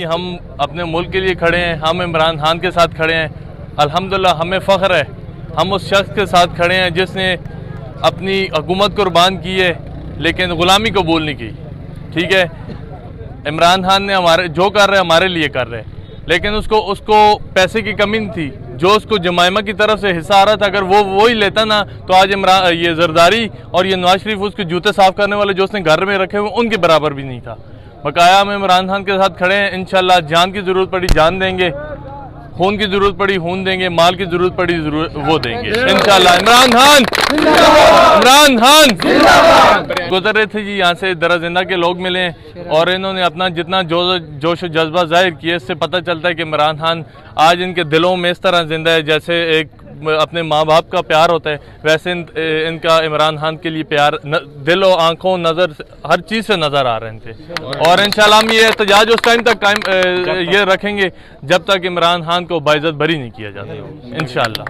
हम अपने मुल्क के लिए खड़े हैं, हम इमरान खान के साथ खड़े हैं। अल्हम्दुलिल्लाह हमें फ़ख्र है, हम उस शख्स के साथ खड़े हैं जिसने अपनी हुकूमत कुर्बान की है लेकिन ग़ुलामी कबूल नहीं की। ठीक है, इमरान खान ने हमारे जो कर रहे हमारे लिए कर रहे, लेकिन उसको पैसे की कमी नहीं थी। जो उसको जमाइमा की तरफ से हिस्सा आ रहा था, अगर वो ही लेता ना तो आज ये जरदारी और ये नवाज शरीफ उसके जूते साफ करने वाले जो उसने घर में रखे हुए उनके बराबर भी नहीं था। बकाया हम इमरान खान के साथ खड़े हैं। इंशाल्लाह जान की ज़रूरत पड़ी जान देंगे, खून की ज़रूरत पड़ी खून देंगे, माल की ज़रूरत पड़ी वो देंगे इंशाल्लाह। इमरान खान गुजर रहे थे जी, यहाँ से दरा जिंदा के लोग मिले और इन्होंने अपना जितना जोश जज्बा जाहिर किया, इससे पता चलता है कि इमरान खान आज इनके दिलों में इस तरह जिंदा है जैसे एक अपने माँ बाप का प्यार होता है, वैसे इनका इमरान खान के लिए प्यार दिलों आंखों नज़र हर चीज़ से नज़र आ रहे थे। और इंशाल्लाह हम ये एहतजाज उस टाइम तक कायम ये रखेंगे जब तक इमरान खान को बाइज्जत बरी नहीं किया जाता इंशाल्लाह।